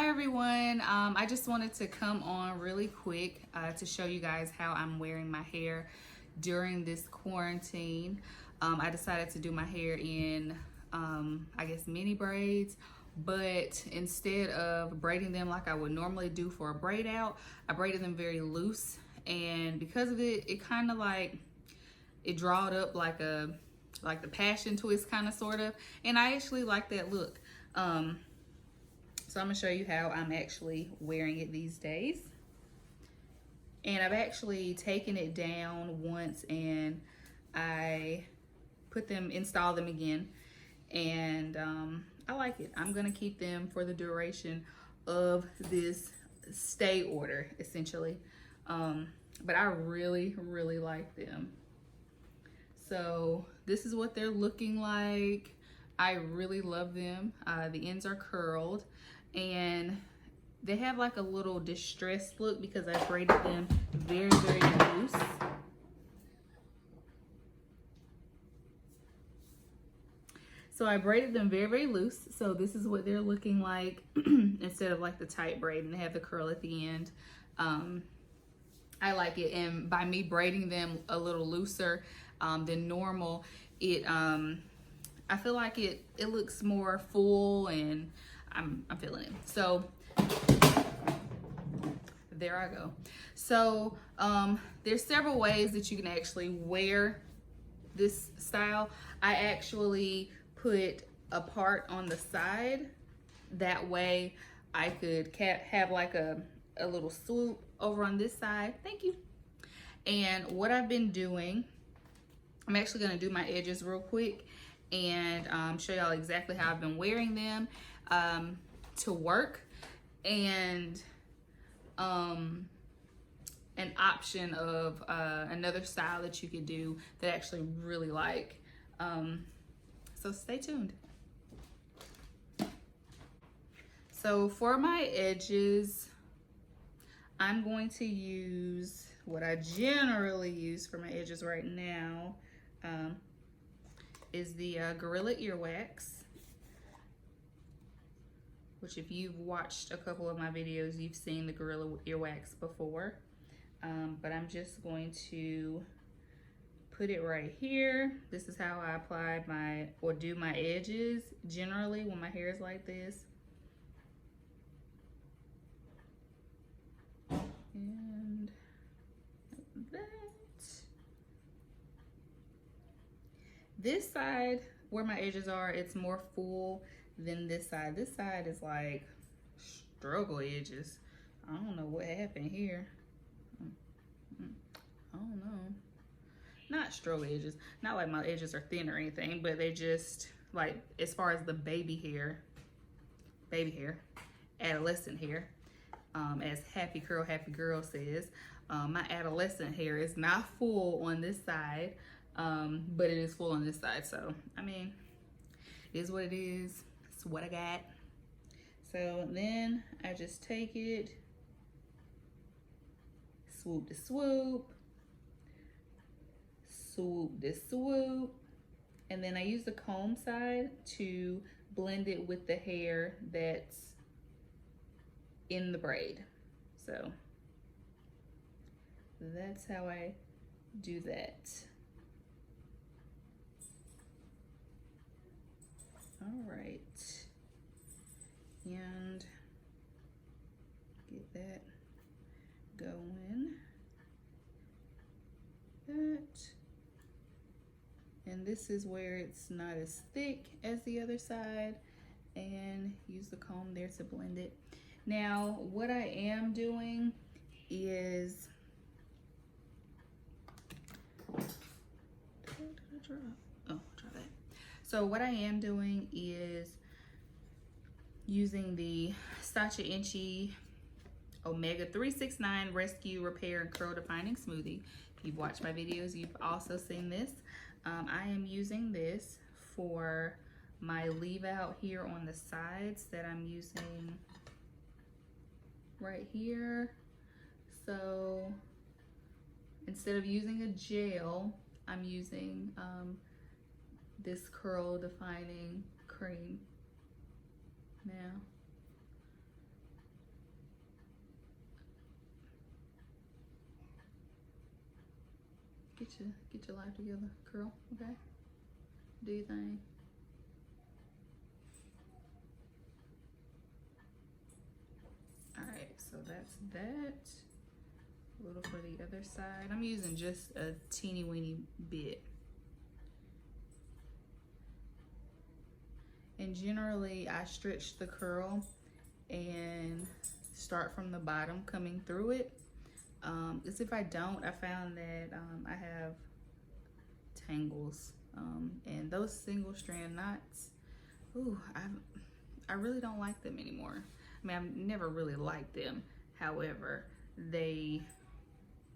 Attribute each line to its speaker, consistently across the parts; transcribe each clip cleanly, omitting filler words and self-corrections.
Speaker 1: Hi everyone, I just wanted to come on really quick to show you guys how I'm wearing my hair during this quarantine. I decided to do my hair in, I guess, mini braids, but instead of braiding them like I would normally do for a braid out, I braided them very loose, and because of it, it kind of like, it drawed up like the passion twist kind of sort of, and I actually like that look. So I'm gonna show you how I'm actually wearing it these days. And I've actually taken it down once and I install them again. And I like it. I'm gonna keep them for the duration of this stay order, essentially. But I really, really like them. So this is what they're looking like. I really love them. The ends are curled and they have like a little distressed look because I braided them very, very loose. So I braided them very, very loose. So this is what they're looking like instead of like the tight braid, and they have the curl at the end. I like it, and by me braiding them a little looser than normal, I feel like it looks more full, and I'm feeling it. So there I go. So there's several ways that you can actually wear this style. I actually put a part on the side. That way I could have like a little swoop over on this side. Thank you. And what I've been doing, I'm actually gonna do my edges real quick and show y'all exactly how I've been wearing them to work, and an option of another style that you could do that I actually really like. So stay tuned. So for my edges, I'm going to use what I generally use for my edges right now, is the Gorilla Earwax, which if you've watched a couple of my videos, you've seen the Gorilla Earwax before. But I'm just going to put it right here. This is how I apply do my edges generally when my hair is like this. And like that. This side, where my edges are, it's more full than this side. This side is like struggle edges. I don't know what happened here. I don't know. Not struggle edges. Not like my edges are thin or anything, but they just, like, as far as the baby hair, adolescent hair, as Happy Curl, Happy Girl says, my adolescent hair is not full on this side, but it is full on this side. So, I mean, it is what it is. It's what I got. So then I just take it, swoop to swoop, swoop to swoop, and then I use the comb side to blend it with the hair that's in the braid. So that's how I do that. All right, and get that going. And this is where it's not as thick as the other side, and use the comb there to blend it. Now, what I am doing is, try that. So what I am doing is using the Sacha Inchi Omega 369 Rescue Repair and Curl Defining Smoothie. If you've watched my videos, you've also seen this. I am using this for my leave out here on the sides that I'm using right here. So instead of using a gel, I'm using this curl defining cream now. get your life together, curl, okay? Do your thing. All right, so that's that. A little for the other side. I'm using just a teeny weeny bit. And generally I stretch the curl and start from the bottom coming through it. Because if I don't, I found that I have tangles. And those single strand knots, ooh, I really don't like them anymore. I mean, I've never really liked them. However, I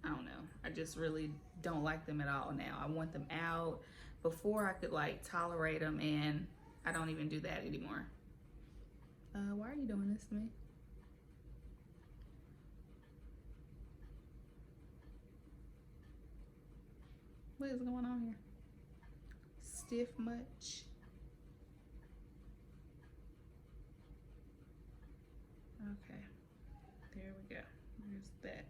Speaker 1: don't know, I just really don't like them at all now. I want them out. Before I could like tolerate them, and I don't even do that anymore. Why are you doing this to me? What is going on here? Stiff much? Okay, there we go. There's that.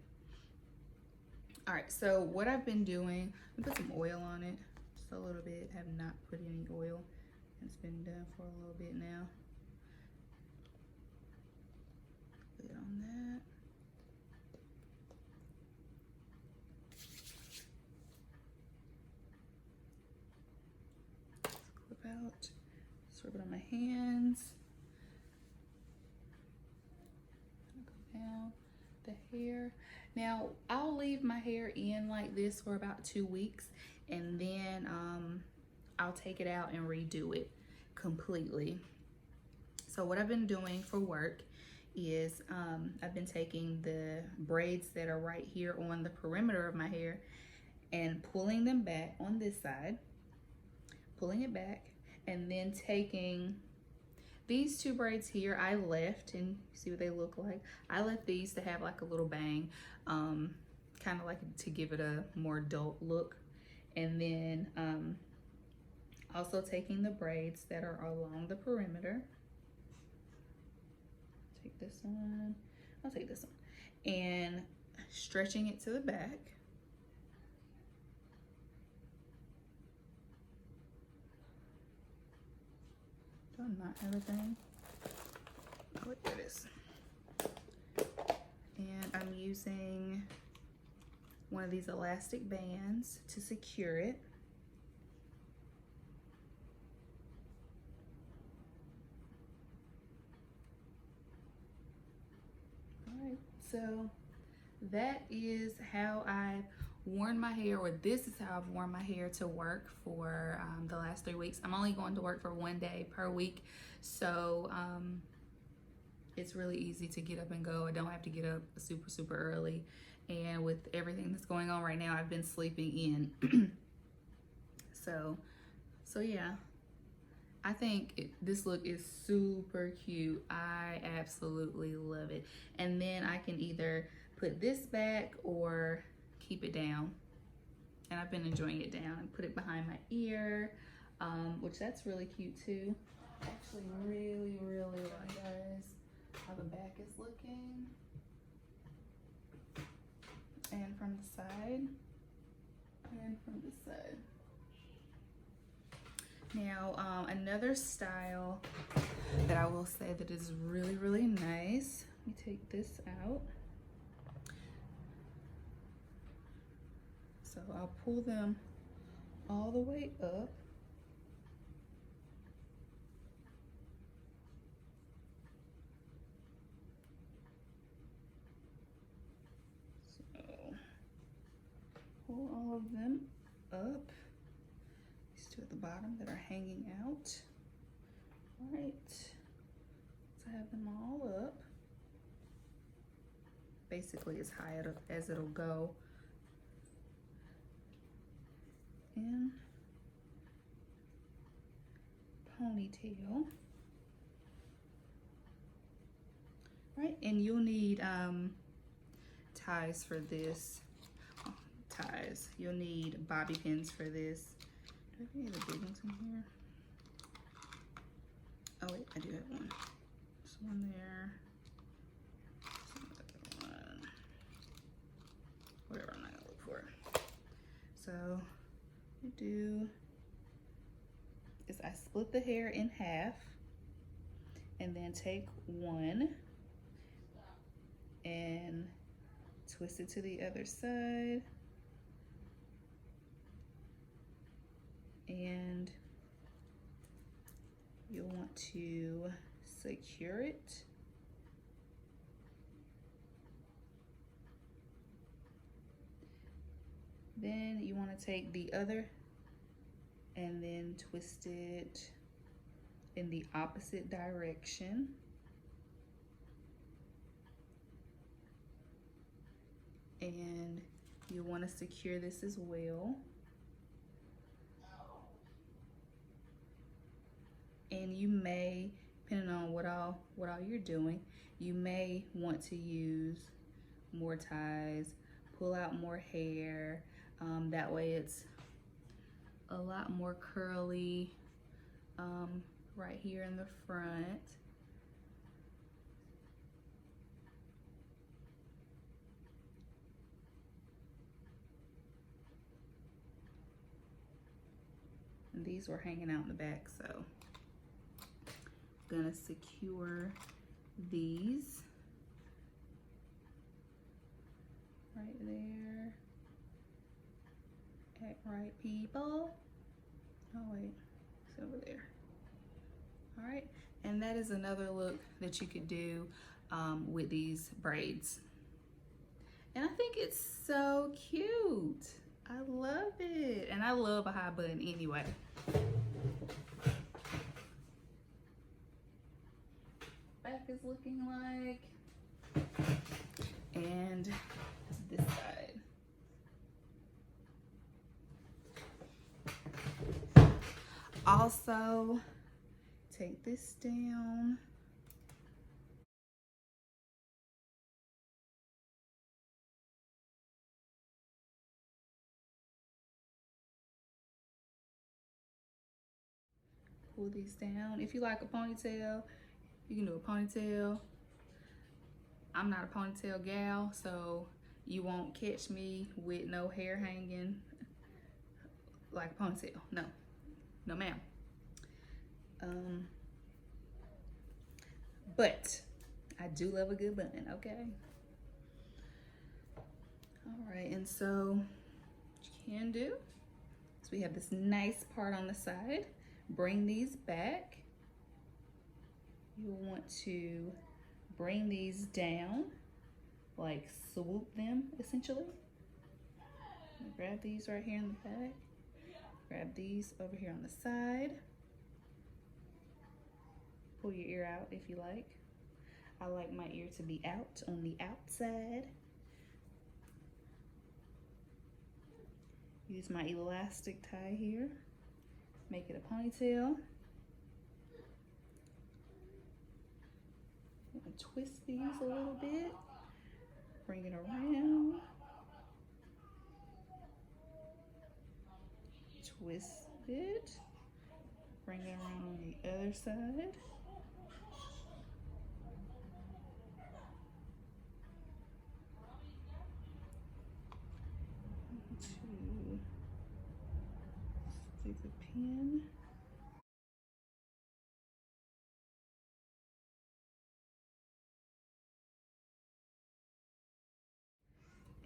Speaker 1: All right, so what I've been doing, I put some oil on it, just a little bit. I have not put any oil. It's been done for a little bit now. Put it on that. Clip out, rub it on my hands. Go down the hair. Now, I'll leave my hair in like this for about 2 weeks, and then I'll take it out and redo it completely. So what I've been doing for work is I've been taking the braids that are right here on the perimeter of my hair and pulling them back on this side, pulling it back, and then taking these 2 braids here. I left, and see what they look like. I left these to have like a little bang, kind of like to give it a more adult look. And then also taking the braids that are along the perimeter. Take this one, I'll take this one, and stretching it to the back. Do I not have a thing? Oh, wait, there it is. And I'm using one of these elastic bands to secure it. All right, so that is how I've worn my hair, or this is how I've worn my hair to work for the last 3 weeks. I'm only going to work for 1 day per week, so it's really easy to get up and go. I don't have to get up super early, and with everything that's going on right now, I've been sleeping in. so yeah, I think this look is super cute. I absolutely love it. And then I can either put this back or keep it down, and I've been enjoying it down, and put it behind my ear, which that's really cute too. Actually really like, guys, how the back is looking, and from the side, and from the side. Now another style that I will say that is really nice, let me take this out. So I'll pull them all the way up. So pull all of them up. These 2 at the bottom that are hanging out. All right, so I have them all up. Basically as high as it'll go. And ponytail. Right, and you'll need ties for this. Oh, ties. You'll need bobby pins for this. Do I have any of the big ones in here? Oh wait, I do have one. There's one there. There's another one. Whatever, I'm not gonna look for it. So what I do is I split the hair in half and then take one and twist it to the other side. And you'll want to secure it. Then you want to take the other and then twist it in the opposite direction. And you want to secure this as well. And you may, depending on what all you're doing, you may want to use more ties, pull out more hair. That way it's a lot more curly right here in the front. And these were hanging out in the back, so I'm gonna secure these right there. Act right, people. Oh wait, it's over there. All right, and that is another look that you could do with these braids. And I think it's so cute. I love it. And I love a high bun anyway. Back is looking like. And this side. Also, take this down. Pull these down. If you like a ponytail, you can do a ponytail. I'm not a ponytail gal, so you won't catch me with no hair hanging like a ponytail. No, no ma'am. But I do love a good bun, okay? All right, and so what you can do is we have this nice part on the side. Bring these back. You'll want to bring these down, like swoop them essentially. Grab these right here in the back. Grab these over here on the side. Pull your ear out if you like. I like my ear to be out on the outside. Use my elastic tie here. Make it a ponytail. Twist these a little bit. Bring it around. Twist it. Bring it around on the other side. Stick a pin.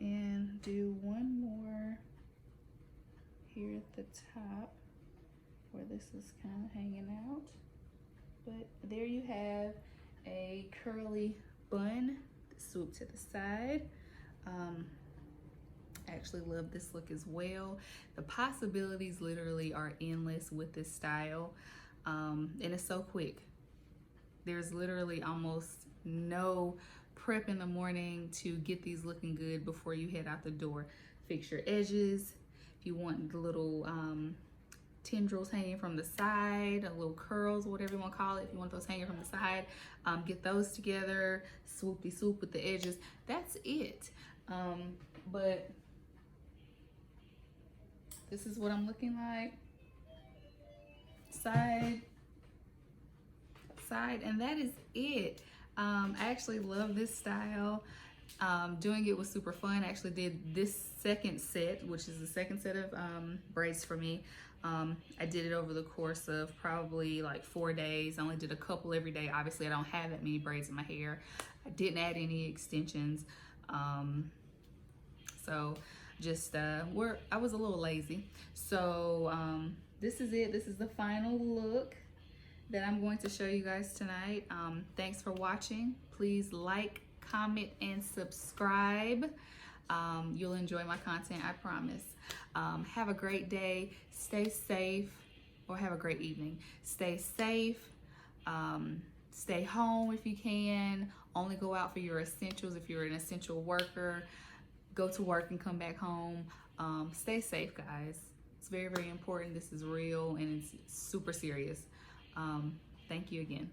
Speaker 1: And do one more here at the top where this is kind of hanging out. But there you have a curly bun, swoop to the side. I actually love this look as well. The possibilities literally are endless with this style, and it's so quick. There's literally almost no prep in the morning to get these looking good before you head out the door. Fix your edges. If you want the little tendrils hanging from the side, a little curls, whatever you want to call it, if you want those hanging from the side, get those together, swoopy swoop with the edges. That's it. But this is what I'm looking like. Side, and that is it. I actually love this style. Doing it was super fun. I actually did this second set, which is the second set of braids for me. I did it over the course of probably like 4 days. I only did a couple every day. Obviously, I don't have that many braids in my hair. I didn't add any extensions. So just I was a little lazy. So this is it. This is the final look that I'm going to show you guys tonight. Thanks for watching. Please like, comment, and subscribe. You'll enjoy my content, I promise. Have a great day. Stay safe, or have a great evening. Stay safe. Stay home if you can. Only go out for your essentials if you're an essential worker. Go to work and come back home. Stay safe, guys. It's very, very important. This is real and it's super serious. Thank you again.